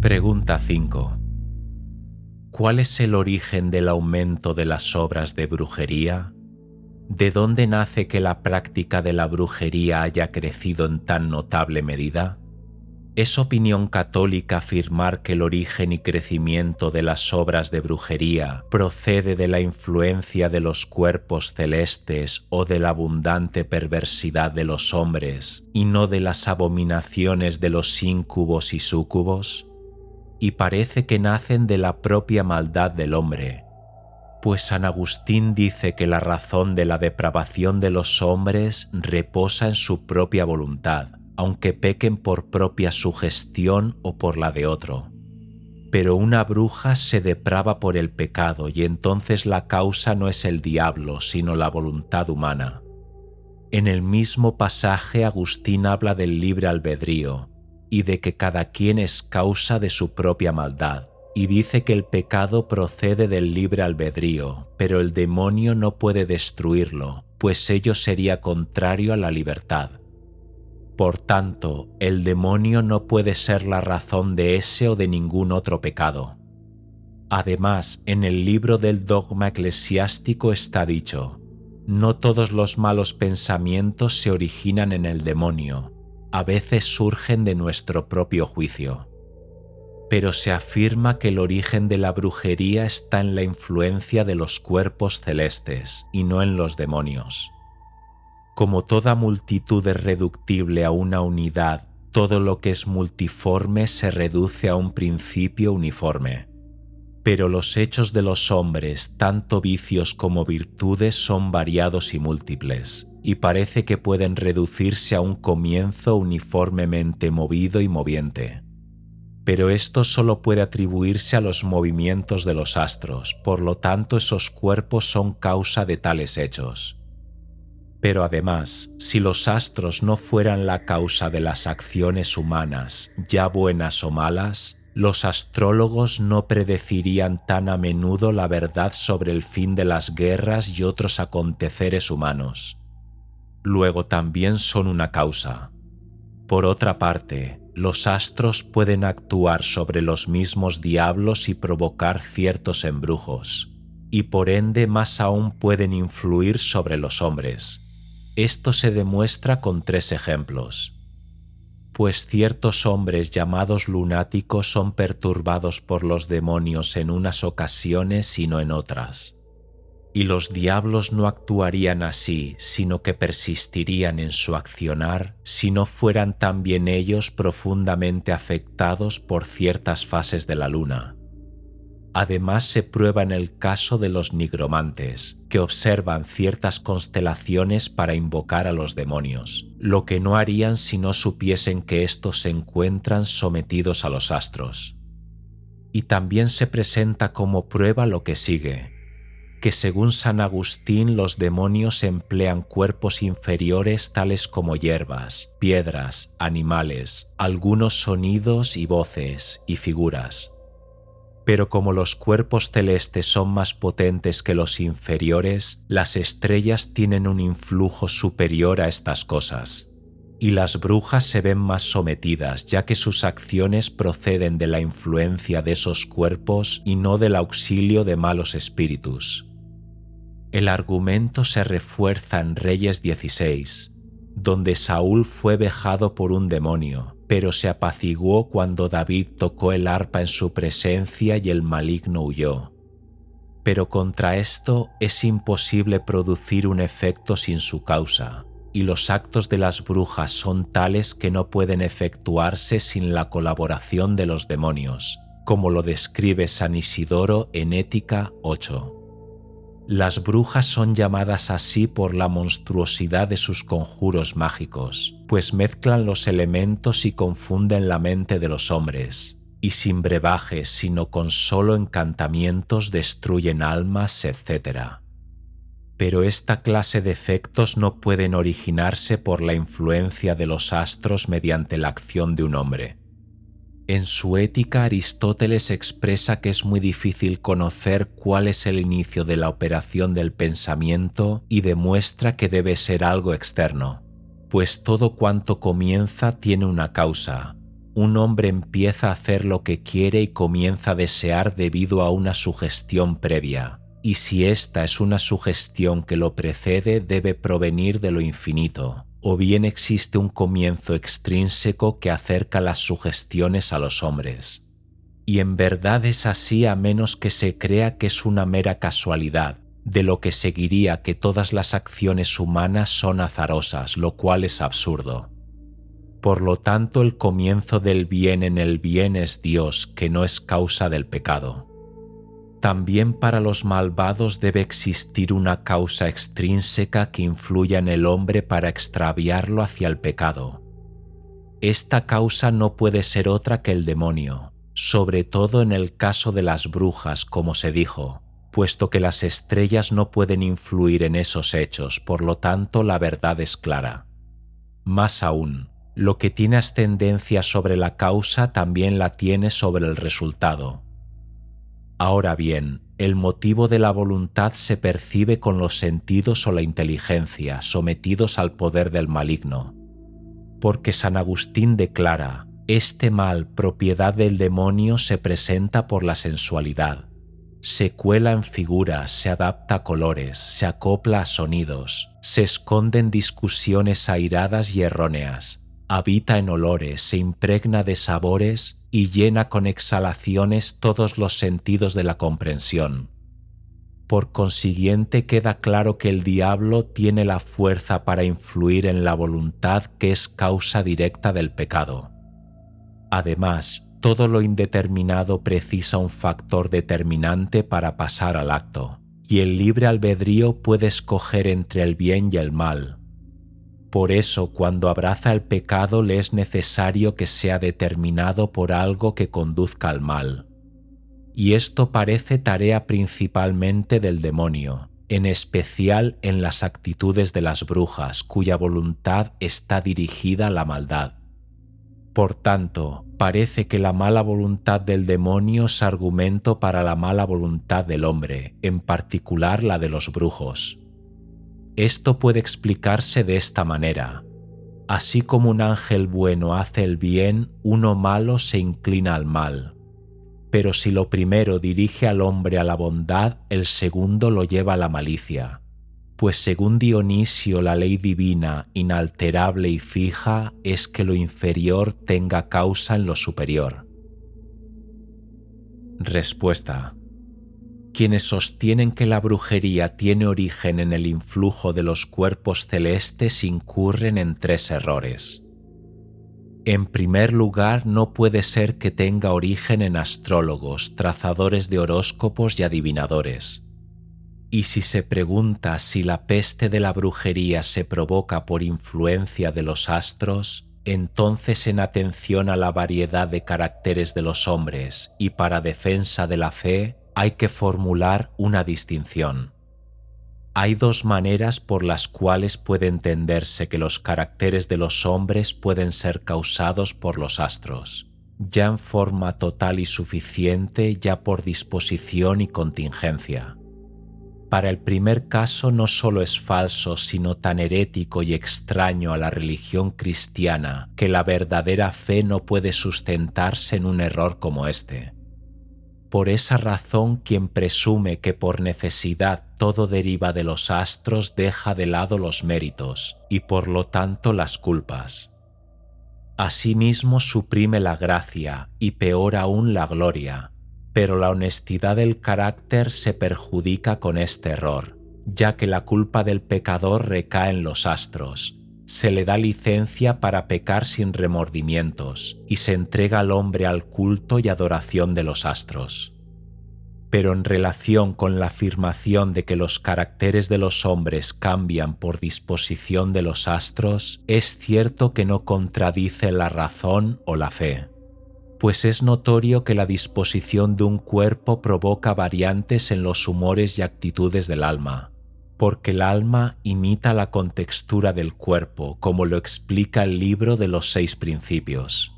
Pregunta 5. ¿Cuál es el origen del aumento de las obras de brujería? ¿De dónde nace que la práctica de la brujería haya crecido en tan notable medida? ¿Es opinión católica afirmar que el origen y crecimiento de las obras de brujería procede de la influencia de los cuerpos celestes o de la abundante perversidad de los hombres y no de las abominaciones de los íncubos y súcubos? Y parece que nacen de la propia maldad del hombre, pues San Agustín dice que la razón de la depravación de los hombres reposa en su propia voluntad, aunque pequen por propia sugestión o por la de otro. Pero una bruja se deprava por el pecado y entonces la causa no es el diablo, sino la voluntad humana. En el mismo pasaje Agustín habla del libre albedrío y de que cada quien es causa de su propia maldad, y dice que el pecado procede del libre albedrío, pero el demonio no puede destruirlo, pues ello sería contrario a la libertad. Por tanto, el demonio no puede ser la razón de ese o de ningún otro pecado. Además, en el libro del dogma eclesiástico está dicho: no todos los malos pensamientos se originan en el demonio, a veces surgen de nuestro propio juicio. Pero se afirma que el origen de la brujería está en la influencia de los cuerpos celestes y no en los demonios. Como toda multitud es reductible a una unidad, todo lo que es multiforme se reduce a un principio uniforme. Pero los hechos de los hombres, tanto vicios como virtudes, son variados y múltiples, y parece que pueden reducirse a un comienzo uniformemente movido y moviente. Pero esto solo puede atribuirse a los movimientos de los astros, por lo tanto esos cuerpos son causa de tales hechos. Pero además, si los astros no fueran la causa de las acciones humanas, ya buenas o malas, los astrólogos no predecirían tan a menudo la verdad sobre el fin de las guerras y otros aconteceres humanos. Luego también son una causa. Por otra parte, los astros pueden actuar sobre los mismos diablos y provocar ciertos embrujos, y por ende más aún pueden influir sobre los hombres. Esto se demuestra con 3 ejemplos. Pues ciertos hombres llamados lunáticos son perturbados por los demonios en unas ocasiones y no en otras. Y los diablos no actuarían así, sino que persistirían en su accionar si no fueran también ellos profundamente afectados por ciertas fases de la luna. Además se prueba en el caso de los nigromantes, que observan ciertas constelaciones para invocar a los demonios, lo que no harían si no supiesen que éstos se encuentran sometidos a los astros. Y también se presenta como prueba lo que sigue, que según San Agustín los demonios emplean cuerpos inferiores tales como hierbas, piedras, animales, algunos sonidos y voces y figuras. Pero como los cuerpos celestes son más potentes que los inferiores, las estrellas tienen un influjo superior a estas cosas, y las brujas se ven más sometidas, ya que sus acciones proceden de la influencia de esos cuerpos y no del auxilio de malos espíritus. El argumento se refuerza en Reyes 16, donde Saúl fue vejado por un demonio, pero se apaciguó cuando David tocó el arpa en su presencia y el maligno huyó. Pero contra esto es imposible producir un efecto sin su causa, y los actos de las brujas son tales que no pueden efectuarse sin la colaboración de los demonios, como lo describe San Isidoro en Ética 8. Las brujas son llamadas así por la monstruosidad de sus conjuros mágicos, pues mezclan los elementos y confunden la mente de los hombres, y sin brebajes sino con solo encantamientos destruyen almas, etc. Pero esta clase de efectos no pueden originarse por la influencia de los astros mediante la acción de un hombre. En su Ética, Aristóteles expresa que es muy difícil conocer cuál es el inicio de la operación del pensamiento y demuestra que debe ser algo externo, pues todo cuanto comienza tiene una causa, un hombre empieza a hacer lo que quiere y comienza a desear debido a una sugestión previa, y si esta es una sugestión que lo precede, debe provenir de lo infinito, o bien existe un comienzo extrínseco que acerca las sugestiones a los hombres. Y en verdad es así, a menos que se crea que es una mera casualidad, de lo que seguiría que todas las acciones humanas son azarosas, lo cual es absurdo. Por lo tanto, el comienzo del bien en el bien es Dios, que no es causa del pecado. También para los malvados debe existir una causa extrínseca que influya en el hombre para extraviarlo hacia el pecado. Esta causa no puede ser otra que el demonio, sobre todo en el caso de las brujas, como se dijo, puesto que las estrellas no pueden influir en esos hechos, por lo tanto la verdad es clara. Más aún, lo que tiene ascendencia sobre la causa también la tiene sobre el resultado. Ahora bien, el motivo de la voluntad se percibe con los sentidos o la inteligencia, sometidos al poder del maligno. Porque San Agustín declara: este mal, propiedad del demonio, se presenta por la sensualidad. Se cuela en figuras, se adapta a colores, se acopla a sonidos, se esconde en discusiones airadas y erróneas, habita en olores, se impregna de sabores y llena con exhalaciones todos los sentidos de la comprensión. Por consiguiente, queda claro que el diablo tiene la fuerza para influir en la voluntad, que es causa directa del pecado. Además, todo lo indeterminado precisa un factor determinante para pasar al acto, y el libre albedrío puede escoger entre el bien y el mal. Por eso, cuando abraza el pecado, le es necesario que sea determinado por algo que conduzca al mal. Y esto parece tarea principalmente del demonio, en especial en las actitudes de las brujas, cuya voluntad está dirigida a la maldad. Por tanto, parece que la mala voluntad del demonio es argumento para la mala voluntad del hombre, en particular la de los brujos. Esto puede explicarse de esta manera: así como un ángel bueno hace el bien, uno malo se inclina al mal. Pero si lo primero dirige al hombre a la bondad, el segundo lo lleva a la malicia. Pues según Dionisio, la ley divina, inalterable y fija, es que lo inferior tenga causa en lo superior. Respuesta. Quienes sostienen que la brujería tiene origen en el influjo de los cuerpos celestes incurren en tres errores. En primer lugar, no puede ser que tenga origen en astrólogos, trazadores de horóscopos y adivinadores. Y si se pregunta si la peste de la brujería se provoca por influencia de los astros, entonces, en atención a la variedad de caracteres de los hombres y para defensa de la fe, hay que formular una distinción. Hay dos maneras por las cuales puede entenderse que los caracteres de los hombres pueden ser causados por los astros, ya en forma total y suficiente, ya por disposición y contingencia. Para el primer caso no solo es falso, sino tan herético y extraño a la religión cristiana que la verdadera fe no puede sustentarse en un error como este. Por esa razón, quien presume que por necesidad todo deriva de los astros deja de lado los méritos y por lo tanto las culpas. Asimismo suprime la gracia y peor aún la gloria, pero la honestidad del carácter se perjudica con este error, ya que la culpa del pecador recae en los astros. Se le da licencia para pecar sin remordimientos y se entrega al hombre al culto y adoración de los astros. Pero en relación con la afirmación de que los caracteres de los hombres cambian por disposición de los astros, es cierto que no contradice la razón o la fe, pues es notorio que la disposición de un cuerpo provoca variantes en los humores y actitudes del alma, porque el alma imita la contextura del cuerpo, como lo explica el libro de los 6 principios.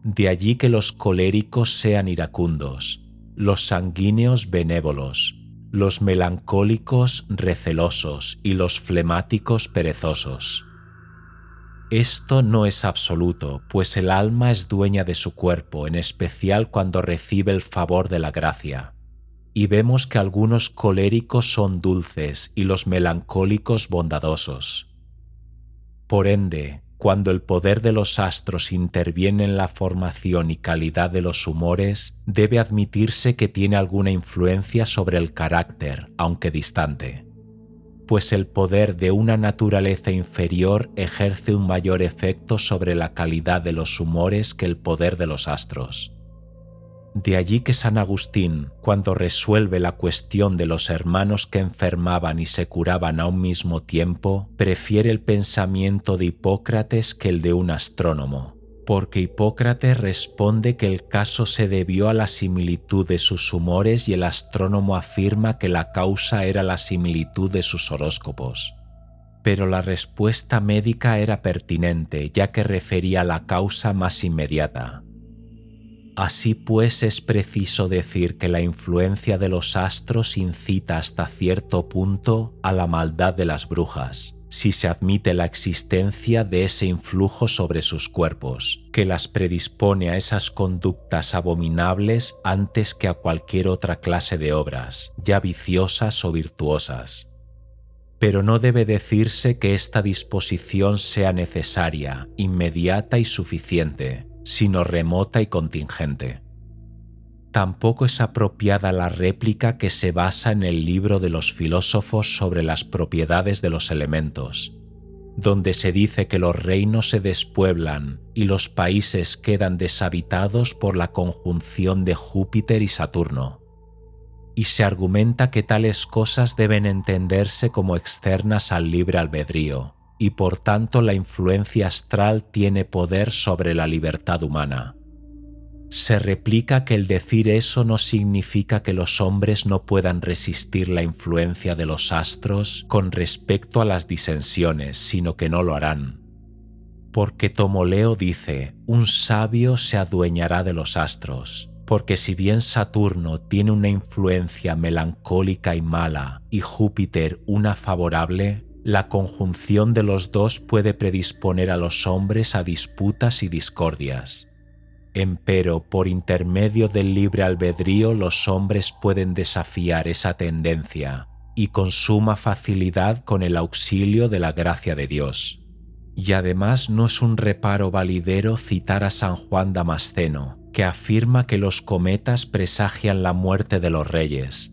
De allí que los coléricos sean iracundos, los sanguíneos benévolos, los melancólicos recelosos y los flemáticos perezosos. Esto no es absoluto, pues el alma es dueña de su cuerpo, en especial cuando recibe el favor de la gracia. Y vemos que algunos coléricos son dulces y los melancólicos bondadosos. Por ende, cuando el poder de los astros interviene en la formación y calidad de los humores, debe admitirse que tiene alguna influencia sobre el carácter, aunque distante. Pues el poder de una naturaleza inferior ejerce un mayor efecto sobre la calidad de los humores que el poder de los astros. De allí que San Agustín, cuando resuelve la cuestión de los hermanos que enfermaban y se curaban a un mismo tiempo, prefiere el pensamiento de Hipócrates que el de un astrónomo, porque Hipócrates responde que el caso se debió a la similitud de sus humores y el astrónomo afirma que la causa era la similitud de sus horóscopos. Pero la respuesta médica era pertinente, ya que refería a la causa más inmediata. Así pues, es preciso decir que la influencia de los astros incita hasta cierto punto a la maldad de las brujas, si se admite la existencia de ese influjo sobre sus cuerpos, que las predispone a esas conductas abominables antes que a cualquier otra clase de obras, ya viciosas o virtuosas. Pero no debe decirse que esta disposición sea necesaria, inmediata y suficiente, sino remota y contingente. Tampoco es apropiada la réplica que se basa en el libro de los filósofos sobre las propiedades de los elementos, donde se dice que los reinos se despueblan y los países quedan deshabitados por la conjunción de Júpiter y Saturno, y se argumenta que tales cosas deben entenderse como externas al libre albedrío, y por tanto la influencia astral tiene poder sobre la libertad humana. Se replica que el decir eso no significa que los hombres no puedan resistir la influencia de los astros con respecto a las disensiones, sino que no lo harán. Porque Tomoleo dice, un sabio se adueñará de los astros, porque si bien Saturno tiene una influencia melancólica y mala y Júpiter una favorable, la conjunción de los dos puede predisponer a los hombres a disputas y discordias. Empero, por intermedio del libre albedrío, los hombres pueden desafiar esa tendencia, y con suma facilidad con el auxilio de la gracia de Dios. Y además no es un reparo validero citar a San Juan Damasceno, que afirma que los cometas presagian la muerte de los reyes,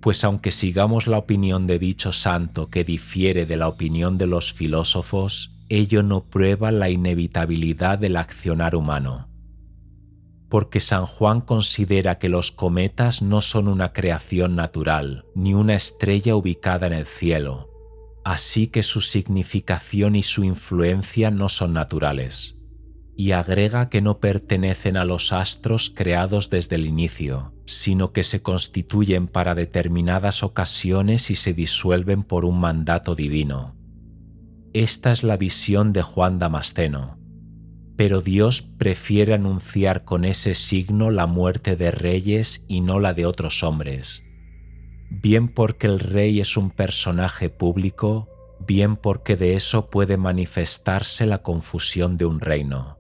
pues aunque sigamos la opinión de dicho santo que difiere de la opinión de los filósofos, ello no prueba la inevitabilidad del accionar humano. Porque San Juan considera que los cometas no son una creación natural, ni una estrella ubicada en el cielo, así que su significación y su influencia no son naturales. Y agrega que no pertenecen a los astros creados desde el inicio, sino que se constituyen para determinadas ocasiones y se disuelven por un mandato divino. Esta es la visión de Juan Damasceno. Pero Dios prefiere anunciar con ese signo la muerte de reyes y no la de otros hombres, bien porque el rey es un personaje público, bien porque de eso puede manifestarse la confusión de un reino.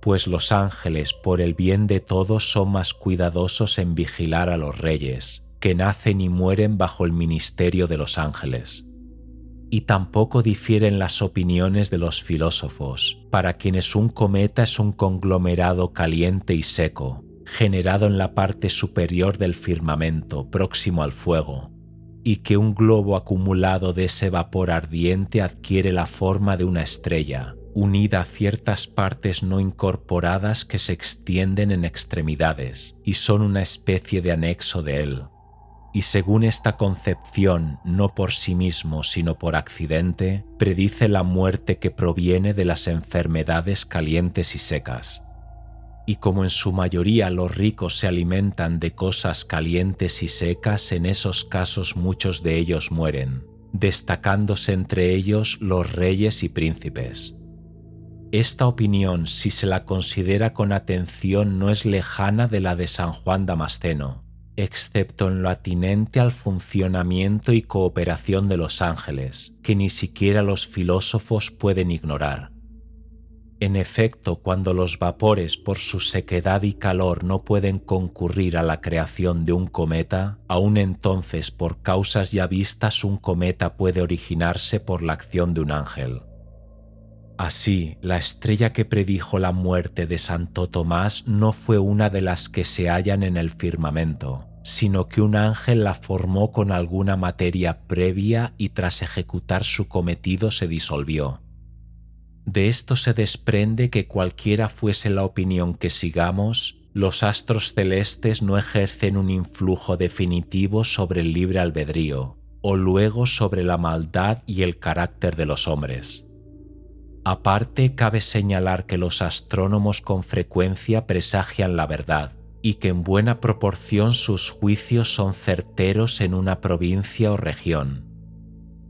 Pues los ángeles, por el bien de todos, son más cuidadosos en vigilar a los reyes, que nacen y mueren bajo el ministerio de los ángeles. Y tampoco difieren las opiniones de los filósofos, para quienes un cometa es un conglomerado caliente y seco, generado en la parte superior del firmamento, próximo al fuego, y que un globo acumulado de ese vapor ardiente adquiere la forma de una estrella, unida a ciertas partes no incorporadas que se extienden en extremidades y son una especie de anexo de él. Y según esta concepción, no por sí mismo sino por accidente, predice la muerte que proviene de las enfermedades calientes y secas. Y como en su mayoría los ricos se alimentan de cosas calientes y secas, en esos casos muchos de ellos mueren, destacándose entre ellos los reyes y príncipes. Esta opinión, si se la considera con atención, no es lejana de la de San Juan Damasceno, excepto en lo atinente al funcionamiento y cooperación de los ángeles, que ni siquiera los filósofos pueden ignorar. En efecto, cuando los vapores por su sequedad y calor no pueden concurrir a la creación de un cometa, aún entonces por causas ya vistas un cometa puede originarse por la acción de un ángel. Así, la estrella que predijo la muerte de Santo Tomás no fue una de las que se hallan en el firmamento, sino que un ángel la formó con alguna materia previa y tras ejecutar su cometido se disolvió. De esto se desprende que cualquiera fuese la opinión que sigamos, los astros celestes no ejercen un influjo definitivo sobre el libre albedrío, o luego sobre la maldad y el carácter de los hombres. Aparte, cabe señalar que los astrónomos con frecuencia presagian la verdad, y que en buena proporción sus juicios son certeros en una provincia o región.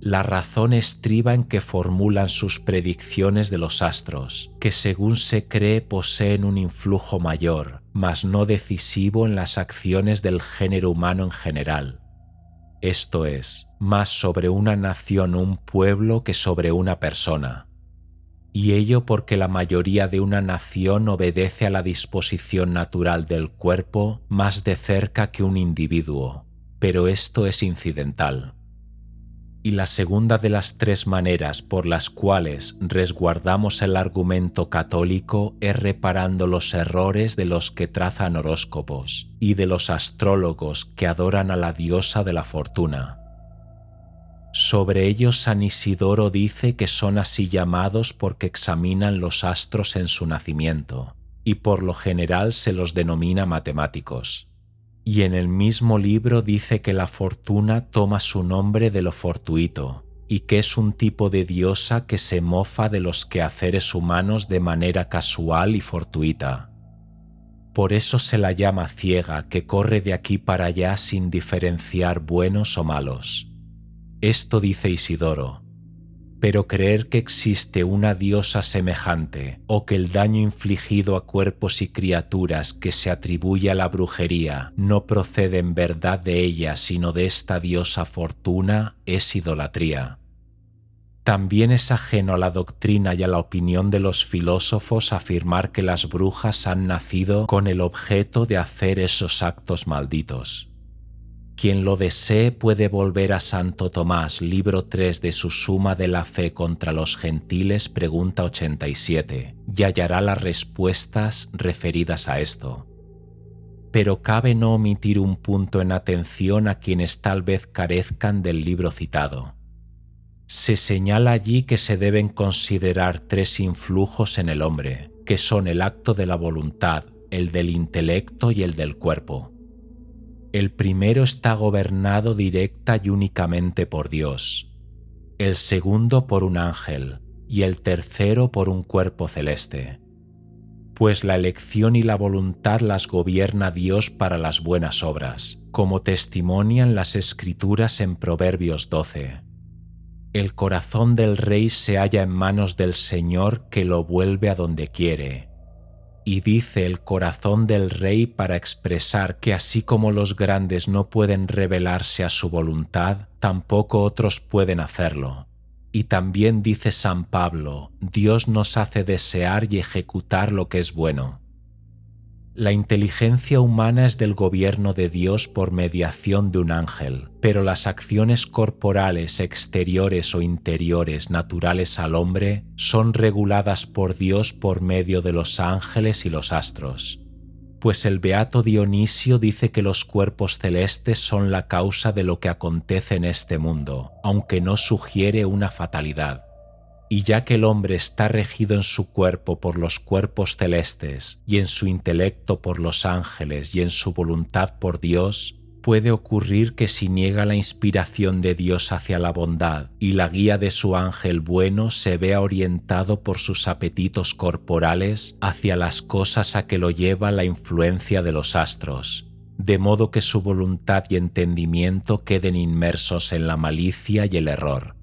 La razón estriba en que formulan sus predicciones de los astros, que según se cree poseen un influjo mayor, mas no decisivo en las acciones del género humano en general. Esto es, más sobre una nación o un pueblo que sobre una persona. Y ello porque la mayoría de una nación obedece a la disposición natural del cuerpo más de cerca que un individuo, pero esto es incidental. Y la segunda de las tres maneras por las cuales resguardamos el argumento católico es reparando los errores de los que trazan horóscopos y de los astrólogos que adoran a la diosa de la fortuna. Sobre ellos San Isidoro dice que son así llamados porque examinan los astros en su nacimiento, y por lo general se los denomina matemáticos. Y en el mismo libro dice que la fortuna toma su nombre de lo fortuito, y que es un tipo de diosa que se mofa de los quehaceres humanos de manera casual y fortuita. Por eso se la llama ciega, que corre de aquí para allá sin diferenciar buenos o malos. Esto dice Isidoro. Pero creer que existe una diosa semejante o que el daño infligido a cuerpos y criaturas que se atribuye a la brujería no procede en verdad de ella sino de esta diosa fortuna es idolatría. También es ajeno a la doctrina y a la opinión de los filósofos afirmar que las brujas han nacido con el objeto de hacer esos actos malditos. Quien lo desee puede volver a Santo Tomás, libro 3 de su Suma de la Fe contra los Gentiles, pregunta 87, y hallará las respuestas referidas a esto. Pero cabe no omitir un punto en atención a quienes tal vez carezcan del libro citado. Se señala allí que se deben considerar tres influjos en el hombre, que son el acto de la voluntad, el del intelecto y el del cuerpo. El primero está gobernado directa y únicamente por Dios, el segundo por un ángel y el tercero por un cuerpo celeste. Pues la elección y la voluntad las gobierna Dios para las buenas obras, como testimonian las Escrituras en Proverbios 12. El corazón del rey se halla en manos del Señor que lo vuelve a donde quiere. Y dice el corazón del rey para expresar que así como los grandes no pueden revelarse a su voluntad, tampoco otros pueden hacerlo. Y también dice San Pablo, Dios nos hace desear y ejecutar lo que es bueno. La inteligencia humana es del gobierno de Dios por mediación de un ángel, pero las acciones corporales exteriores o interiores naturales al hombre son reguladas por Dios por medio de los ángeles y los astros. Pues el beato Dionisio dice que los cuerpos celestes son la causa de lo que acontece en este mundo, aunque no sugiere una fatalidad. Y ya que el hombre está regido en su cuerpo por los cuerpos celestes y en su intelecto por los ángeles y en su voluntad por Dios, puede ocurrir que si niega la inspiración de Dios hacia la bondad y la guía de su ángel bueno se vea orientado por sus apetitos corporales hacia las cosas a que lo lleva la influencia de los astros, de modo que su voluntad y entendimiento queden inmersos en la malicia y el error.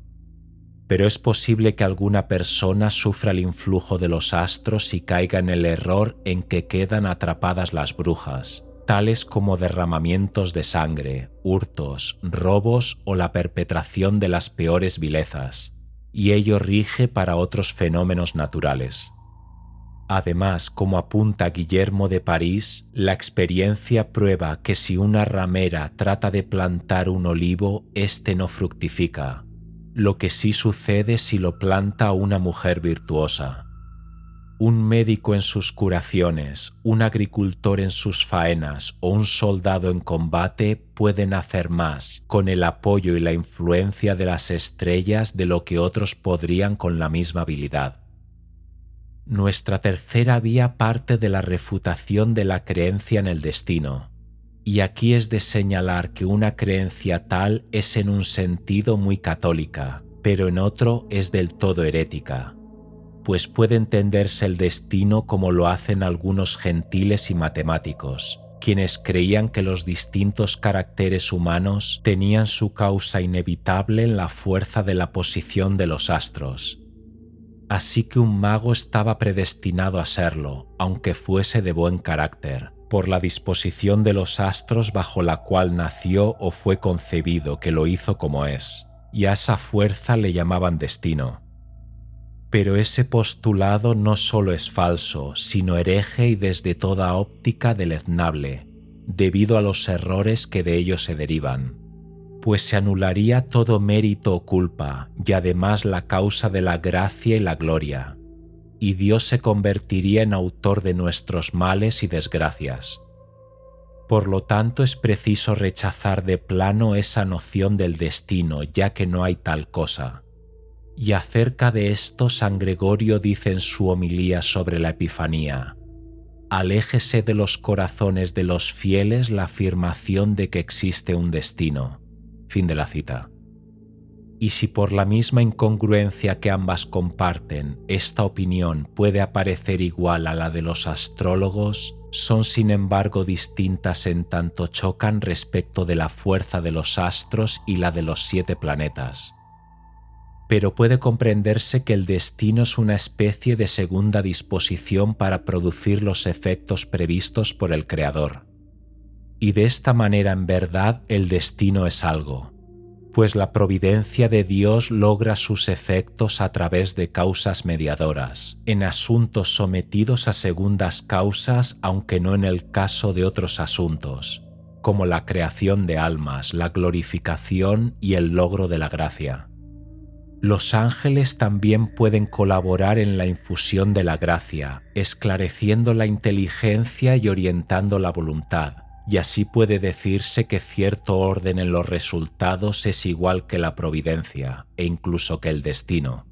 Pero es posible que alguna persona sufra el influjo de los astros y caiga en el error en que quedan atrapadas las brujas, tales como derramamientos de sangre, hurtos, robos o la perpetración de las peores vilezas, y ello rige para otros fenómenos naturales. Además, como apunta Guillermo de París, la experiencia prueba que si una ramera trata de plantar un olivo, éste no fructifica, lo que sí sucede si lo planta una mujer virtuosa. Un médico en sus curaciones, un agricultor en sus faenas o un soldado en combate pueden hacer más con el apoyo y la influencia de las estrellas de lo que otros podrían con la misma habilidad. Nuestra tercera vía parte de la refutación de la creencia en el destino, y aquí es de señalar que una creencia tal es en un sentido muy católica, pero en otro es del todo herética, pues puede entenderse el destino como lo hacen algunos gentiles y matemáticos, quienes creían que los distintos caracteres humanos tenían su causa inevitable en la fuerza de la posición de los astros. Así que un mago estaba predestinado a serlo, aunque fuese de buen carácter, por la disposición de los astros bajo la cual nació o fue concebido, que lo hizo como es, y a esa fuerza le llamaban destino. Pero ese postulado no solo es falso, sino hereje y desde toda óptica deleznable, debido a los errores que de ello se derivan, pues se anularía todo mérito o culpa y además la causa de la gracia y la gloria, y Dios se convertiría en autor de nuestros males y desgracias. Por lo tanto, es preciso rechazar de plano esa noción del destino, ya que no hay tal cosa. Y acerca de esto, San Gregorio dice en su homilía sobre la Epifanía: «Aléjese de los corazones de los fieles la afirmación de que existe un destino». Fin de la cita. Y si por la misma incongruencia que ambas comparten, esta opinión puede parecer igual a la de los astrólogos, son sin embargo distintas en tanto chocan respecto de la fuerza de los astros y la de los 7 planetas. Pero puede comprenderse que el destino es una especie de segunda disposición para producir los efectos previstos por el Creador. Y de esta manera, en verdad, el destino es algo, pues la providencia de Dios logra sus efectos a través de causas mediadoras, en asuntos sometidos a segundas causas, aunque no en el caso de otros asuntos, como la creación de almas, la glorificación y el logro de la gracia. Los ángeles también pueden colaborar en la infusión de la gracia, esclareciendo la inteligencia y orientando la voluntad, y así puede decirse que cierto orden en los resultados es igual que la providencia e incluso que el destino,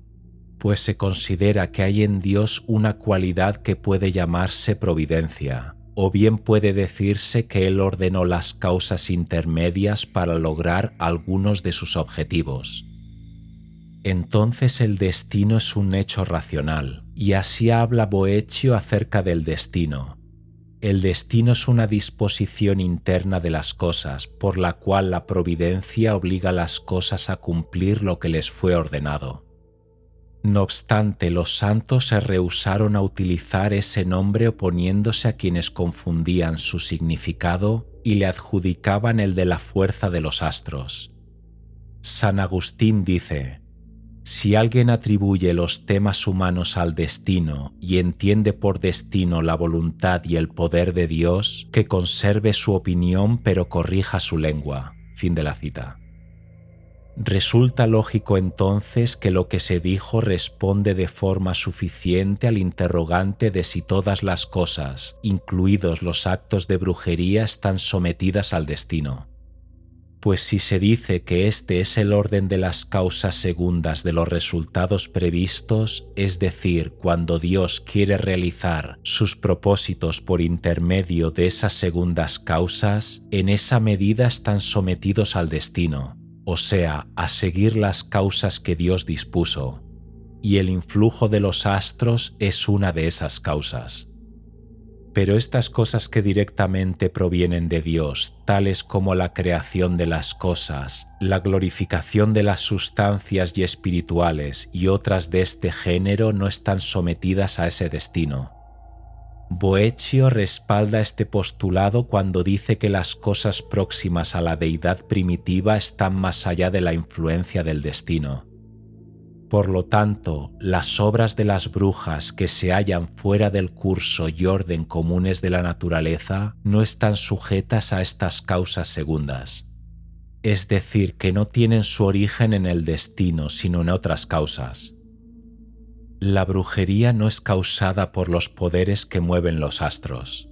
pues se considera que hay en Dios una cualidad que puede llamarse providencia, o bien puede decirse que Él ordenó las causas intermedias para lograr algunos de sus objetivos. Entonces el destino es un hecho racional, y así habla Boettio acerca del destino. El destino es una disposición interna de las cosas, por la cual la providencia obliga a las cosas a cumplir lo que les fue ordenado. No obstante, los santos se rehusaron a utilizar ese nombre oponiéndose a quienes confundían su significado y le adjudicaban el de la fuerza de los astros. San Agustín dice: si alguien atribuye los temas humanos al destino y entiende por destino la voluntad y el poder de Dios, que conserve su opinión pero corrija su lengua. Fin de la cita. Resulta lógico entonces que lo que se dijo responde de forma suficiente al interrogante de si todas las cosas, incluidos los actos de brujería, están sometidas al destino. Pues si se dice que este es el orden de las causas segundas de los resultados previstos, es decir, cuando Dios quiere realizar sus propósitos por intermedio de esas segundas causas, en esa medida están sometidos al destino, o sea, a seguir las causas que Dios dispuso, y el influjo de los astros es una de esas causas. Pero estas cosas que directamente provienen de Dios, tales como la creación de las cosas, la glorificación de las sustancias y espirituales y otras de este género, no están sometidas a ese destino. Boettio respalda este postulado cuando dice que las cosas próximas a la deidad primitiva están más allá de la influencia del destino. Por lo tanto, las obras de las brujas que se hallan fuera del curso y orden comunes de la naturaleza no están sujetas a estas causas segundas. Es decir, que no tienen su origen en el destino, sino en otras causas. La brujería no es causada por los poderes que mueven los astros.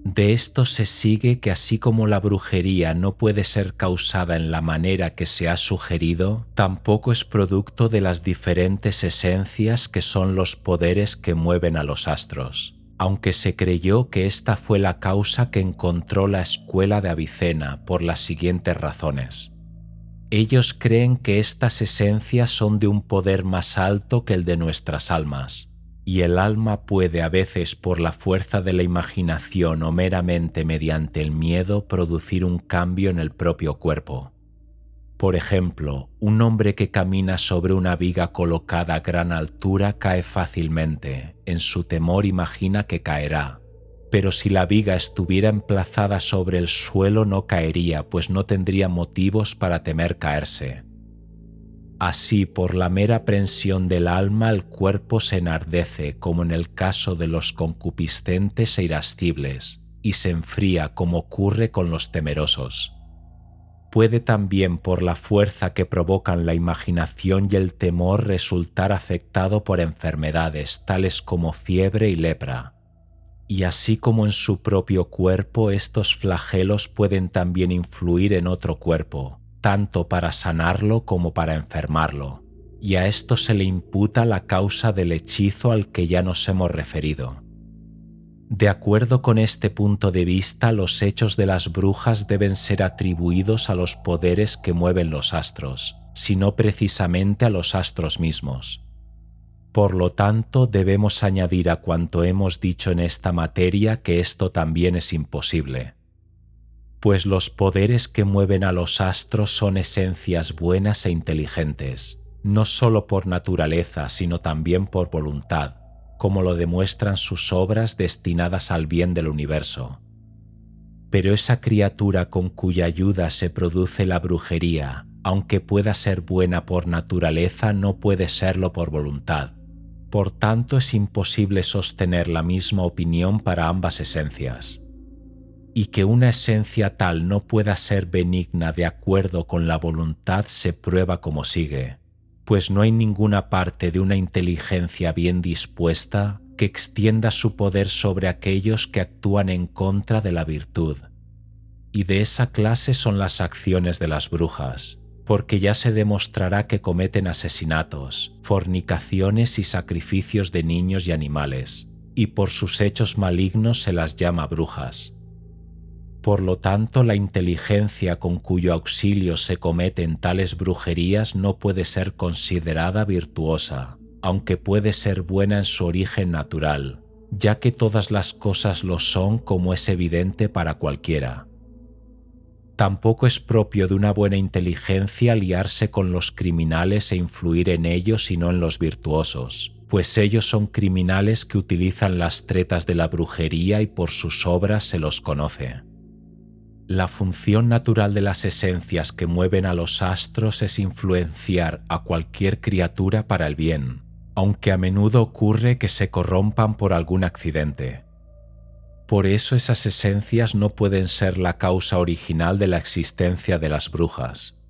De esto se sigue que así como la brujería no puede ser causada en la manera que se ha sugerido, tampoco es producto de las diferentes esencias que son los poderes que mueven a los astros, aunque se creyó que esta fue la causa que encontró la escuela de Avicena por las siguientes razones. Ellos creen que estas esencias son de un poder más alto que el de nuestras almas, y el alma puede a veces por la fuerza de la imaginación o meramente mediante el miedo producir un cambio en el propio cuerpo. Por ejemplo, un hombre que camina sobre una viga colocada a gran altura cae fácilmente, en su temor imagina que caerá, pero si la viga estuviera emplazada sobre el suelo no caería, pues no tendría motivos para temer caerse. Así, por la mera aprensión del alma, el cuerpo se enardece, como en el caso de los concupiscentes e irascibles, y se enfría, como ocurre con los temerosos. Puede también, por la fuerza que provocan la imaginación y el temor, resultar afectado por enfermedades tales como fiebre y lepra. Y así como en su propio cuerpo, estos flagelos pueden también influir en otro cuerpo, tanto para sanarlo como para enfermarlo, y a esto se le imputa la causa del hechizo al que ya nos hemos referido. De acuerdo con este punto de vista, los hechos de las brujas deben ser atribuidos a los poderes que mueven los astros, sino precisamente a los astros mismos. Por lo tanto, debemos añadir a cuanto hemos dicho en esta materia que esto también es imposible, pues los poderes que mueven a los astros son esencias buenas e inteligentes, no solo por naturaleza, sino también por voluntad, como lo demuestran sus obras destinadas al bien del universo. Pero esa criatura con cuya ayuda se produce la brujería, aunque pueda ser buena por naturaleza, no puede serlo por voluntad. Por tanto, es imposible sostener la misma opinión para ambas esencias. Y que una esencia tal no pueda ser benigna de acuerdo con la voluntad se prueba como sigue, pues no hay ninguna parte de una inteligencia bien dispuesta que extienda su poder sobre aquellos que actúan en contra de la virtud. Y de esa clase son las acciones de las brujas, porque ya se demostrará que cometen asesinatos, fornicaciones y sacrificios de niños y animales, y por sus hechos malignos se las llama brujas. Por lo tanto, la inteligencia con cuyo auxilio se cometen tales brujerías no puede ser considerada virtuosa, aunque puede ser buena en su origen natural, ya que todas las cosas lo son, como es evidente para cualquiera. Tampoco es propio de una buena inteligencia aliarse con los criminales e influir en ellos, sino en los virtuosos, pues ellos son criminales que utilizan las tretas de la brujería y por sus obras se los conoce. La función natural de las esencias que mueven a los astros es influenciar a cualquier criatura para el bien, aunque a menudo ocurre que se corrompan por algún accidente. Por eso esas esencias no pueden ser la causa original de la existencia de las brujas.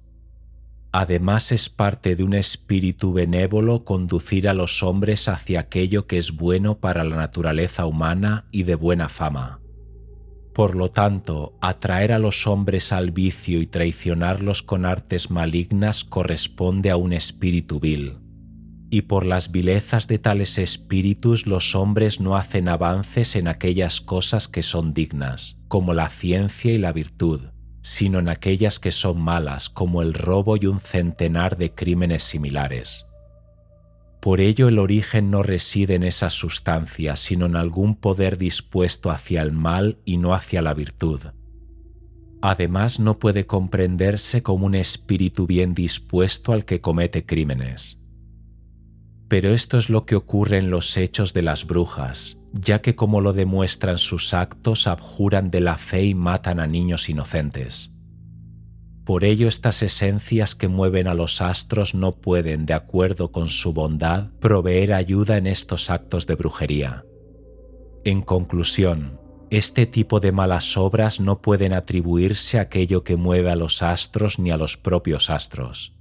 Además, es parte de un espíritu benévolo conducir a los hombres hacia aquello que es bueno para la naturaleza humana y de buena fama. Por lo tanto, atraer a los hombres al vicio y traicionarlos con artes malignas corresponde a un espíritu vil. Y por las vilezas de tales espíritus los hombres no hacen avances en aquellas cosas que son dignas, como la ciencia y la virtud, sino en aquellas que son malas, como el robo y un centenar de crímenes similares. Por ello el origen no reside en esa sustancia, sino en algún poder dispuesto hacia el mal y no hacia la virtud. Además, no puede comprenderse como un espíritu bien dispuesto al que comete crímenes. Pero esto es lo que ocurre en los hechos de las brujas, ya que como lo demuestran sus actos, abjuran de la fe y matan a niños inocentes. Por ello, estas esencias que mueven a los astros no pueden, de acuerdo con su bondad, proveer ayuda en estos actos de brujería. En conclusión, este tipo de malas obras no pueden atribuirse a aquello que mueve a los astros ni a los propios astros.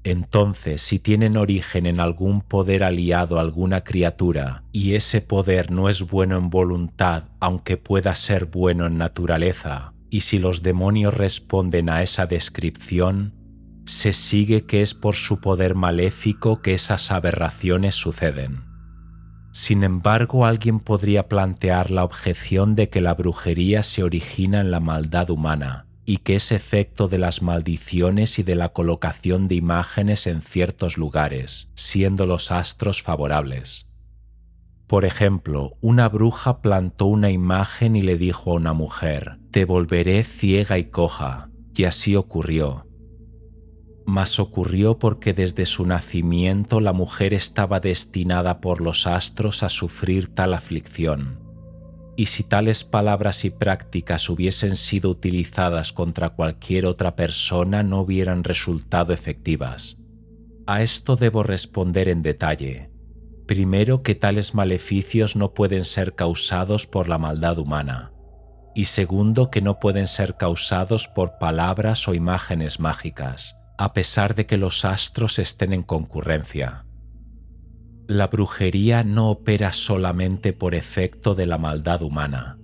Entonces, si tienen origen en algún poder aliado a alguna criatura, y ese poder no es bueno en voluntad, aunque pueda ser bueno en naturaleza, y si los demonios responden a esa descripción, se sigue que es por su poder maléfico que esas aberraciones suceden. Sin embargo, alguien podría plantear la objeción de que la brujería se origina en la maldad humana y que es efecto de las maldiciones y de la colocación de imágenes en ciertos lugares, siendo los astros favorables. Por ejemplo, una bruja plantó una imagen y le dijo a una mujer: «Te volveré ciega y coja», y así ocurrió. Mas ocurrió porque desde su nacimiento la mujer estaba destinada por los astros a sufrir tal aflicción. Y si tales palabras y prácticas hubiesen sido utilizadas contra cualquier otra persona, no hubieran resultado efectivas. A esto debo responder en detalle. Primero, que tales maleficios no pueden ser causados por la maldad humana. Y segundo, que no pueden ser causados por palabras o imágenes mágicas, a pesar de que los astros estén en concurrencia. La brujería no opera solamente por efecto de la maldad humana.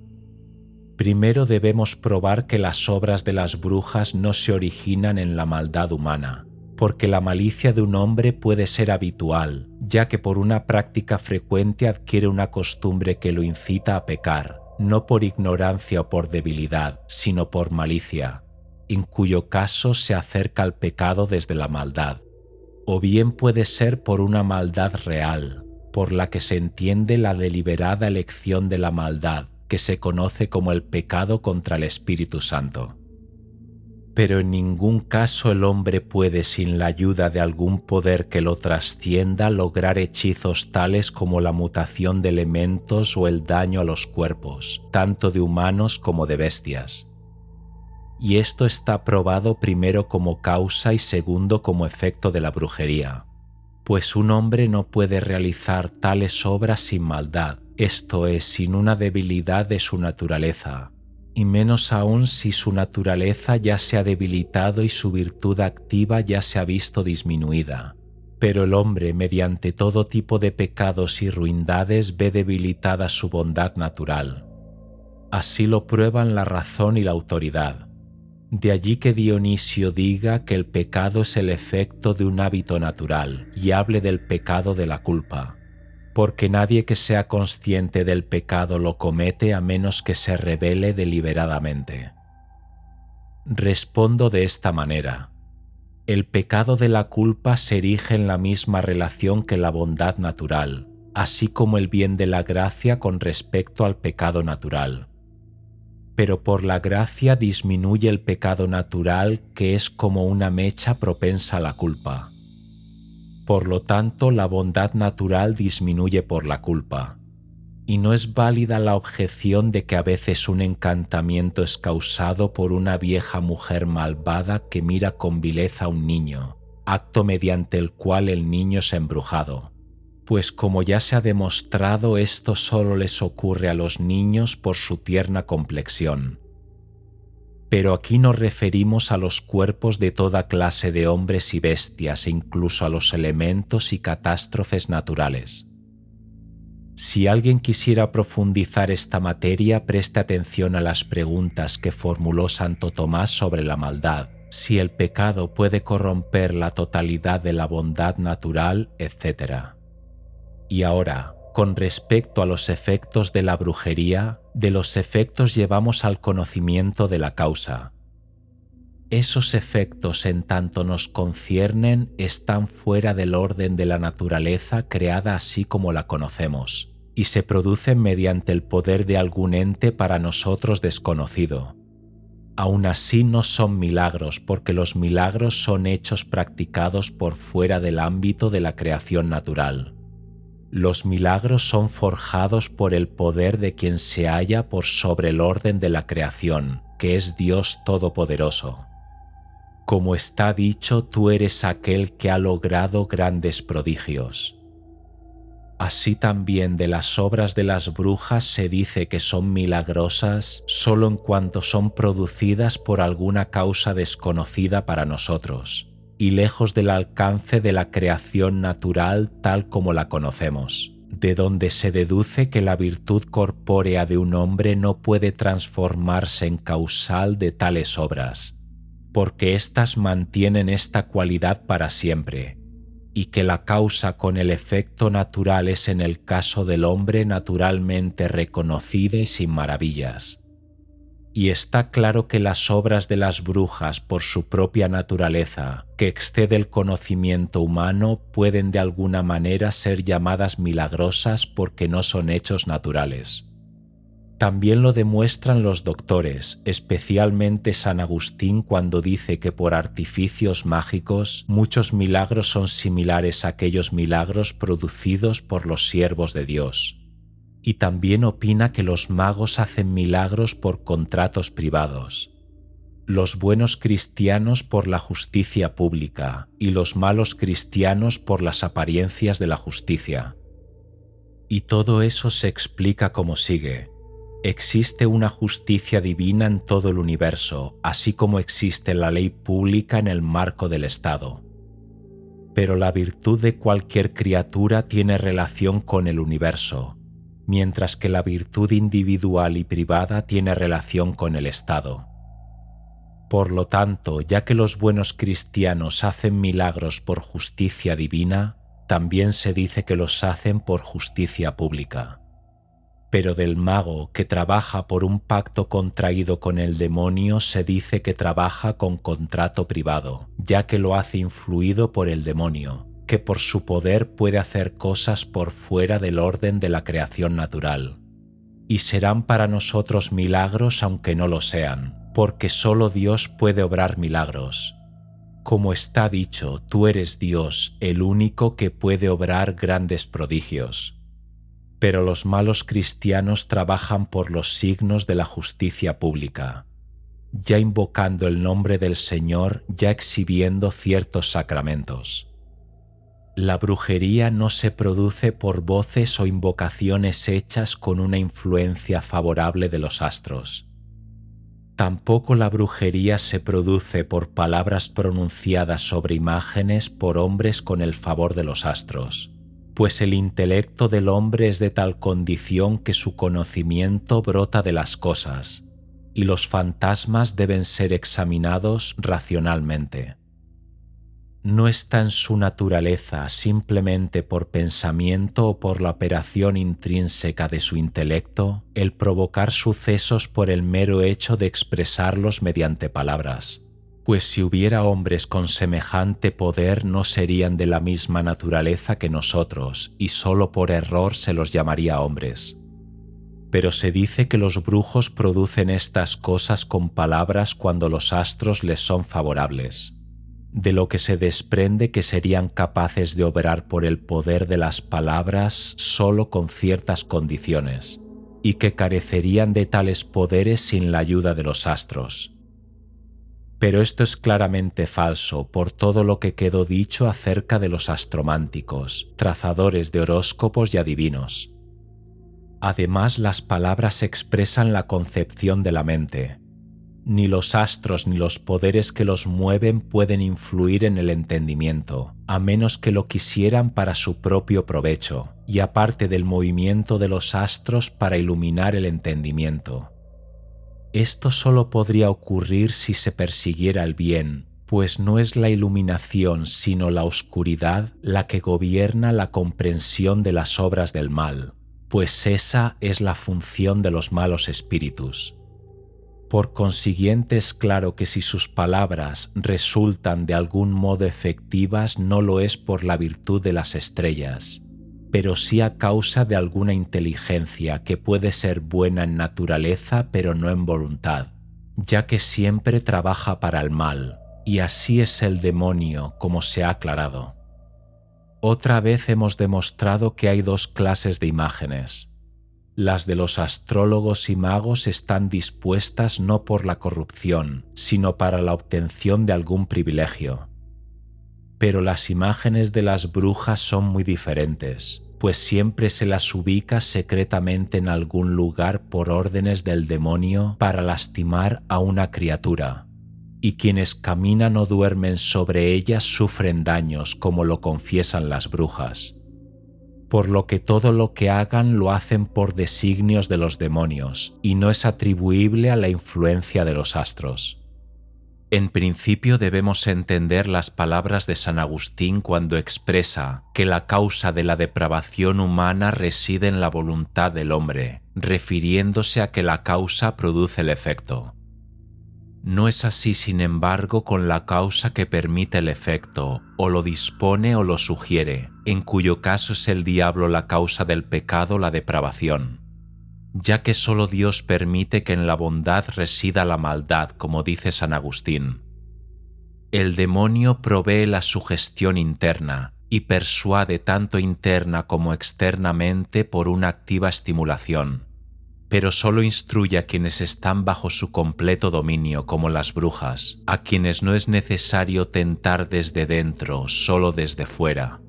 Primero debemos probar que las obras de las brujas no se originan en la maldad humana, porque la malicia de un hombre puede ser habitual, ya que por una práctica frecuente adquiere una costumbre que lo incita a pecar, no por ignorancia o por debilidad, sino por malicia, en cuyo caso se acerca al pecado desde la maldad. O bien puede ser por una maldad real, por la que se entiende la deliberada elección de la maldad, que se conoce como el pecado contra el Espíritu Santo. Pero en ningún caso el hombre puede, sin la ayuda de algún poder que lo trascienda, lograr hechizos tales como la mutación de elementos o el daño a los cuerpos, tanto de humanos como de bestias. Y esto está probado primero como causa y segundo como efecto de la brujería, pues un hombre no puede realizar tales obras sin maldad, esto es, sin una debilidad de su naturaleza, y menos aún si su naturaleza ya se ha debilitado y su virtud activa ya se ha visto disminuida. Pero el hombre, mediante todo tipo de pecados y ruindades, ve debilitada su bondad natural. Así lo prueban la razón y la autoridad. De allí que Dionisio diga que el pecado es el efecto de un hábito natural y hable del pecado de la culpa, porque nadie que sea consciente del pecado lo comete a menos que se rebele deliberadamente. Respondo de esta manera. El pecado de la culpa se erige en la misma relación que la bondad natural, así como el bien de la gracia con respecto al pecado natural. Pero por la gracia disminuye el pecado natural, que es como una mecha propensa a la culpa. Por lo tanto, la bondad natural disminuye por la culpa. Y no es válida la objeción de que a veces un encantamiento es causado por una vieja mujer malvada que mira con vileza a un niño, acto mediante el cual el niño es embrujado. Pues como ya se ha demostrado, esto solo les ocurre a los niños por su tierna complexión. Pero aquí nos referimos a los cuerpos de toda clase de hombres y bestias, e incluso a los elementos y catástrofes naturales. Si alguien quisiera profundizar esta materia, preste atención a las preguntas que formuló Santo Tomás sobre la maldad, si el pecado puede corromper la totalidad de la bondad natural, etc. Y ahora, con respecto a los efectos de la brujería, de los efectos llevamos al conocimiento de la causa. Esos efectos, en tanto nos conciernen, están fuera del orden de la naturaleza creada así como la conocemos, y se producen mediante el poder de algún ente para nosotros desconocido. Aún así no son milagros, porque los milagros son hechos practicados por fuera del ámbito de la creación natural. Los milagros son forjados por el poder de quien se halla por sobre el orden de la creación, que es Dios Todopoderoso. Como está dicho, tú eres aquel que ha logrado grandes prodigios. Así también de las obras de las brujas se dice que son milagrosas solo en cuanto son producidas por alguna causa desconocida para nosotros y lejos del alcance de la creación natural tal como la conocemos, de donde se deduce que la virtud corpórea de un hombre no puede transformarse en causal de tales obras, porque éstas mantienen esta cualidad para siempre, y que la causa con el efecto natural es en el caso del hombre naturalmente reconocida y sin maravillas. Y está claro que las obras de las brujas por su propia naturaleza, que excede el conocimiento humano, pueden de alguna manera ser llamadas milagrosas porque no son hechos naturales. También lo demuestran los doctores, especialmente San Agustín cuando dice que por artificios mágicos muchos milagros son similares a aquellos milagros producidos por los siervos de Dios. Y también opina que los magos hacen milagros por contratos privados, los buenos cristianos por la justicia pública y los malos cristianos por las apariencias de la justicia. Y todo eso se explica como sigue. Existe una justicia divina en todo el universo, así como existe la ley pública en el marco del Estado. Pero la virtud de cualquier criatura tiene relación con el universo, mientras que la virtud individual y privada tiene relación con el Estado. Por lo tanto, ya que los buenos cristianos hacen milagros por justicia divina, también se dice que los hacen por justicia pública. Pero del mago que trabaja por un pacto contraído con el demonio se dice que trabaja con contrato privado, ya que lo hace influido por el demonio, que por su poder puede hacer cosas por fuera del orden de la creación natural. Y serán para nosotros milagros aunque no lo sean, porque solo Dios puede obrar milagros. Como está dicho, tú eres Dios, el único que puede obrar grandes prodigios. Pero los malos cristianos trabajan por los signos de la justicia pública, ya invocando el nombre del Señor, ya exhibiendo ciertos sacramentos. La brujería no se produce por voces o invocaciones hechas con una influencia favorable de los astros. Tampoco la brujería se produce por palabras pronunciadas sobre imágenes por hombres con el favor de los astros, pues el intelecto del hombre es de tal condición que su conocimiento brota de las cosas, y los fantasmas deben ser examinados racionalmente. No está en su naturaleza simplemente por pensamiento o por la operación intrínseca de su intelecto el provocar sucesos por el mero hecho de expresarlos mediante palabras, pues si hubiera hombres con semejante poder no serían de la misma naturaleza que nosotros y solo por error se los llamaría hombres. Pero se dice que los brujos producen estas cosas con palabras cuando los astros les son favorables, de lo que se desprende que serían capaces de obrar por el poder de las palabras solo con ciertas condiciones, y que carecerían de tales poderes sin la ayuda de los astros. Pero esto es claramente falso por todo lo que quedó dicho acerca de los astrománticos, trazadores de horóscopos y adivinos. Además, las palabras expresan la concepción de la mente. Ni los astros ni los poderes que los mueven pueden influir en el entendimiento, a menos que lo quisieran para su propio provecho, y aparte del movimiento de los astros para iluminar el entendimiento. Esto solo podría ocurrir si se persiguiera el bien, pues no es la iluminación sino la oscuridad la que gobierna la comprensión de las obras del mal, pues esa es la función de los malos espíritus. Por consiguiente es claro que si sus palabras resultan de algún modo efectivas no lo es por la virtud de las estrellas, pero sí a causa de alguna inteligencia que puede ser buena en naturaleza pero no en voluntad, ya que siempre trabaja para el mal, y así es el demonio, como se ha aclarado. Otra vez hemos demostrado que hay dos clases de imágenes: Las de los astrólogos y magos están dispuestas no por la corrupción, sino para la obtención de algún privilegio. Pero las imágenes de las brujas son muy diferentes, pues siempre se las ubica secretamente en algún lugar por órdenes del demonio para lastimar a una criatura, y quienes caminan o duermen sobre ellas sufren daños, como lo confiesan las brujas, por lo que todo lo que hagan lo hacen por designios de los demonios y no es atribuible a la influencia de los astros. En principio debemos entender las palabras de San Agustín cuando expresa que la causa de la depravación humana reside en la voluntad del hombre, refiriéndose a que la causa produce el efecto. No es así, sin embargo, con la causa que permite el efecto, o lo dispone o lo sugiere, en cuyo caso es el diablo la causa del pecado, la depravación, ya que solo Dios permite que en la bondad resida la maldad, como dice San Agustín. El demonio provee la sugestión interna y persuade tanto interna como externamente por una activa estimulación, pero solo instruye a quienes están bajo su completo dominio, como las brujas, a quienes no es necesario tentar desde dentro, solo desde fuera.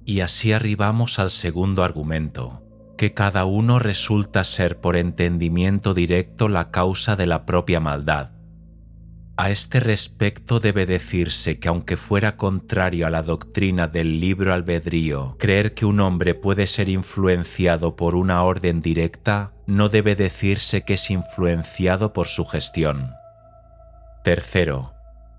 Y así arribamos al segundo argumento, que cada uno resulta ser por entendimiento directo la causa de la propia maldad. A este respecto debe decirse que aunque fuera contrario a la doctrina del libre albedrío, creer que un hombre puede ser influenciado por una orden directa, no debe decirse que es influenciado por sugestión. Tercero,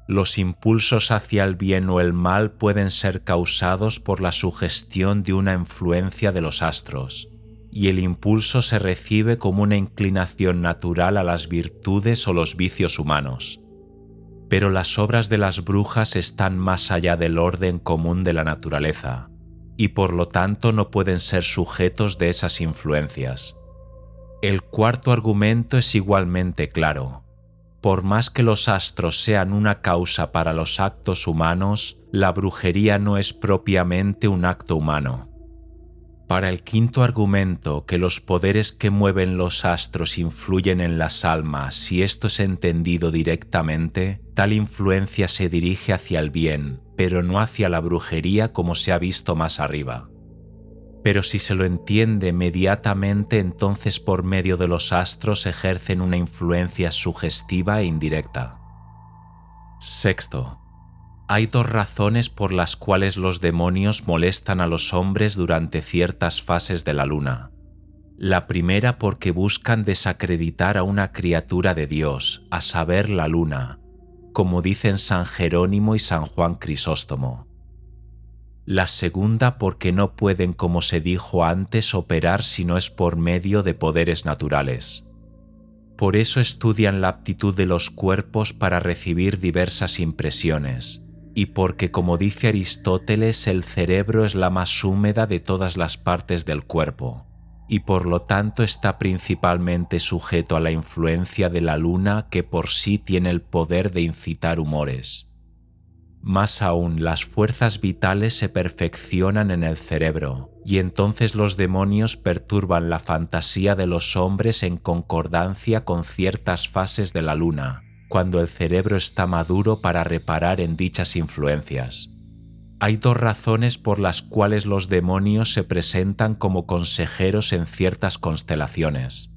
los impulsos hacia el bien o el mal pueden ser causados por la sugestión de una influencia de los astros, y el impulso se recibe como una inclinación natural a las virtudes o los vicios humanos. Pero las obras de las brujas están más allá del orden común de la naturaleza, y por lo tanto no pueden ser sujetos de esas influencias. El cuarto argumento es igualmente claro. Por más que los astros sean una causa para los actos humanos, la brujería no es propiamente un acto humano. Para el quinto argumento, que los poderes que mueven los astros influyen en las almas, si esto es entendido directamente, tal influencia se dirige hacia el bien, pero no hacia la brujería como se ha visto más arriba. Pero si se lo entiende mediatamente, entonces por medio de los astros ejercen una influencia sugestiva e indirecta. Sexto, hay dos razones por las cuales los demonios molestan a los hombres durante ciertas fases de la luna. La primera porque buscan desacreditar a una criatura de Dios, a saber, la luna, como dicen San Jerónimo y San Juan Crisóstomo. La segunda porque no pueden, como se dijo antes, operar si no es por medio de poderes naturales. Por eso estudian la aptitud de los cuerpos para recibir diversas impresiones, y porque, como dice Aristóteles, el cerebro es la más húmeda de todas las partes del cuerpo, y por lo tanto está principalmente sujeto a la influencia de la luna, que por sí tiene el poder de incitar humores. Más aún, las fuerzas vitales se perfeccionan en el cerebro, y entonces los demonios perturban la fantasía de los hombres en concordancia con ciertas fases de la luna, cuando el cerebro está maduro para reparar en dichas influencias. Hay dos razones por las cuales los demonios se presentan como consejeros en ciertas constelaciones.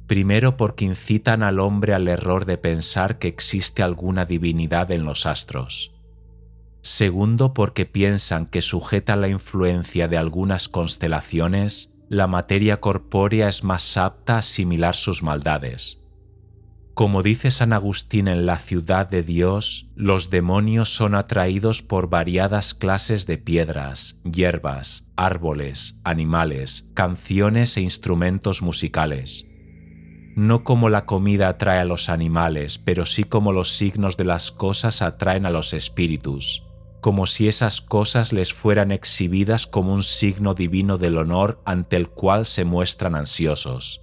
Primero, porque incitan al hombre al error de pensar que existe alguna divinidad en los astros. Segundo, porque piensan que sujeta a la influencia de algunas constelaciones, la materia corpórea es más apta a asimilar sus maldades. Como dice San Agustín en La Ciudad de Dios, los demonios son atraídos por variadas clases de piedras, hierbas, árboles, animales, canciones e instrumentos musicales. No como la comida atrae a los animales, pero sí como los signos de las cosas atraen a los espíritus, como si esas cosas les fueran exhibidas como un signo divino del honor ante el cual se muestran ansiosos.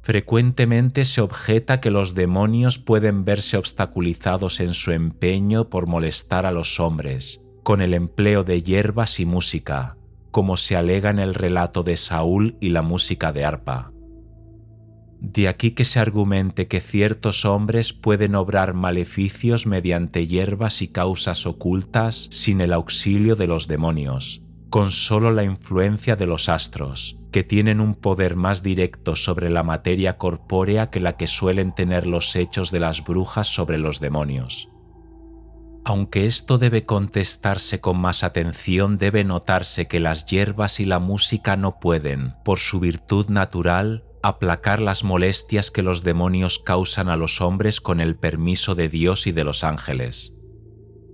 Frecuentemente se objeta que los demonios pueden verse obstaculizados en su empeño por molestar a los hombres, con el empleo de hierbas y música, como se alega en el relato de Saúl y la música de arpa. De aquí que se argumente que ciertos hombres pueden obrar maleficios mediante hierbas y causas ocultas sin el auxilio de los demonios, con solo la influencia de los astros, que tienen un poder más directo sobre la materia corpórea que la que suelen tener los hechos de las brujas sobre los demonios. Aunque esto debe contestarse con más atención, debe notarse que las hierbas y la música no pueden, por su virtud natural, aplacar las molestias que los demonios causan a los hombres con el permiso de Dios y de los ángeles.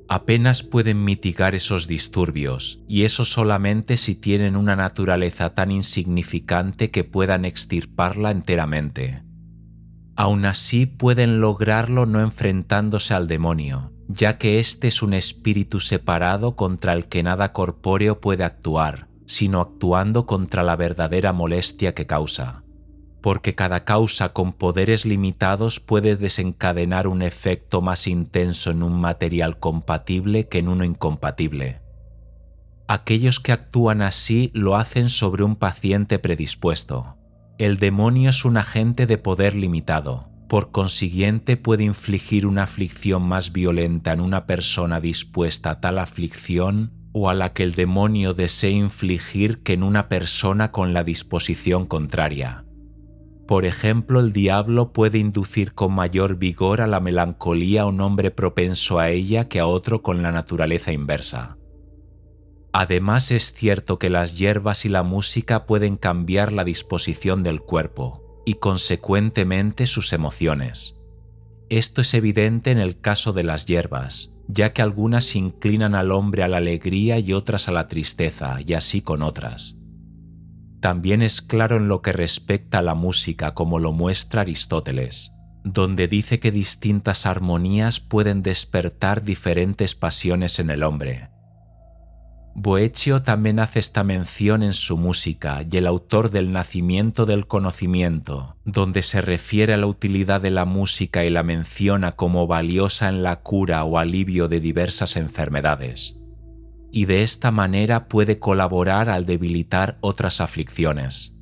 Apenas pueden mitigar esos disturbios, y eso solamente si tienen una naturaleza tan insignificante que puedan extirparla enteramente. Aún así pueden lograrlo no enfrentándose al demonio, ya que éste es un espíritu separado contra el que nada corpóreo puede actuar, sino actuando contra la verdadera molestia que causa. Porque cada causa con poderes limitados puede desencadenar un efecto más intenso en un material compatible que en uno incompatible. Aquellos que actúan así lo hacen sobre un paciente predispuesto. El demonio es un agente de poder limitado, por consiguiente puede infligir una aflicción más violenta en una persona dispuesta a tal aflicción o a la que el demonio desee infligir que en una persona con la disposición contraria. Por ejemplo, el diablo puede inducir con mayor vigor a la melancolía a un hombre propenso a ella que a otro con la naturaleza inversa. Además, es cierto que las hierbas y la música pueden cambiar la disposición del cuerpo y, consecuentemente, sus emociones. Esto es evidente en el caso de las hierbas, ya que algunas inclinan al hombre a la alegría y otras a la tristeza, y así con otras. También es claro en lo que respecta a la música, como lo muestra Aristóteles, donde dice que distintas armonías pueden despertar diferentes pasiones en el hombre. Boecio también hace esta mención en su música y el autor del Nacimiento del Conocimiento, donde se refiere a la utilidad de la música y la menciona como valiosa en la cura o alivio de diversas enfermedades. Y de esta manera puede colaborar al debilitar otras aflicciones.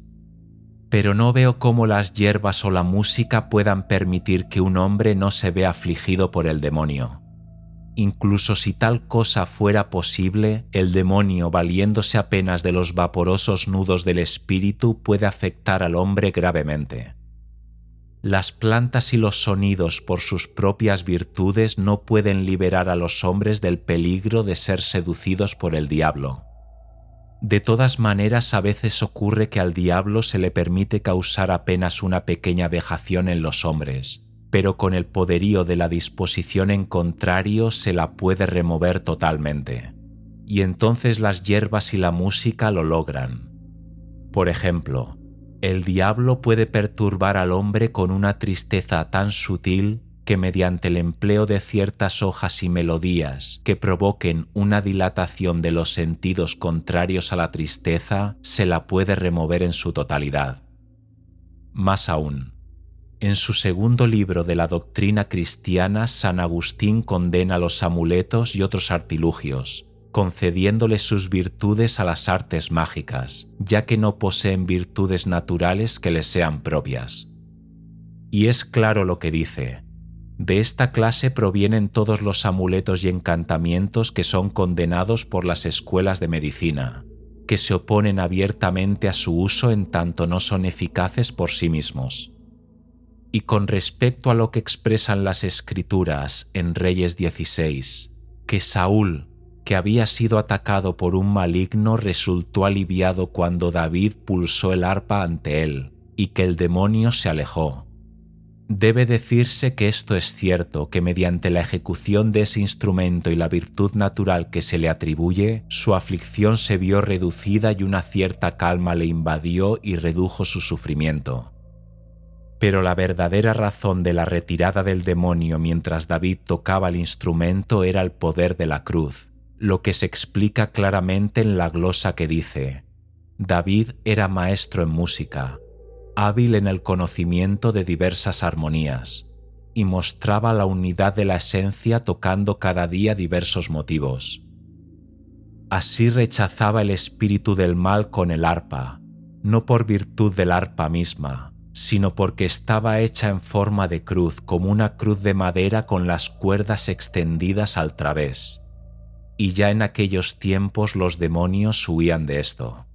Pero no veo cómo las hierbas o la música puedan permitir que un hombre no se vea afligido por el demonio. Incluso si tal cosa fuera posible, el demonio, valiéndose apenas de los vaporosos nudos del espíritu, puede afectar al hombre gravemente. Las plantas y los sonidos por sus propias virtudes no pueden liberar a los hombres del peligro de ser seducidos por el diablo. De todas maneras, a veces ocurre que al diablo se le permite causar apenas una pequeña vejación en los hombres, pero con el poderío de la disposición en contrario se la puede remover totalmente. Y entonces las hierbas y la música lo logran. Por ejemplo, el diablo puede perturbar al hombre con una tristeza tan sutil que mediante el empleo de ciertas hojas y melodías que provoquen una dilatación de los sentidos contrarios a la tristeza, se la puede remover en su totalidad. Más aún, en su segundo libro de la doctrina cristiana, San Agustín condena los amuletos y otros artilugios, concediéndole sus virtudes a las artes mágicas, ya que no poseen virtudes naturales que les sean propias. Y es claro lo que dice: de esta clase provienen todos los amuletos y encantamientos que son condenados por las escuelas de medicina, que se oponen abiertamente a su uso en tanto no son eficaces por sí mismos. Y con respecto a lo que expresan las Escrituras en Reyes 16, que Saúl, que había sido atacado por un maligno, resultó aliviado cuando David pulsó el arpa ante él, y que el demonio se alejó. Debe decirse que esto es cierto, que mediante la ejecución de ese instrumento y la virtud natural que se le atribuye, su aflicción se vio reducida y una cierta calma le invadió y redujo su sufrimiento. Pero la verdadera razón de la retirada del demonio mientras David tocaba el instrumento era el poder de la cruz, lo que se explica claramente en la glosa que dice: David era maestro en música, hábil en el conocimiento de diversas armonías, y mostraba la unidad de la esencia tocando cada día diversos motivos. Así rechazaba el espíritu del mal con el arpa, no por virtud del arpa misma, sino porque estaba hecha en forma de cruz, como una cruz de madera con las cuerdas extendidas al través. Y ya en aquellos tiempos los demonios huían de esto.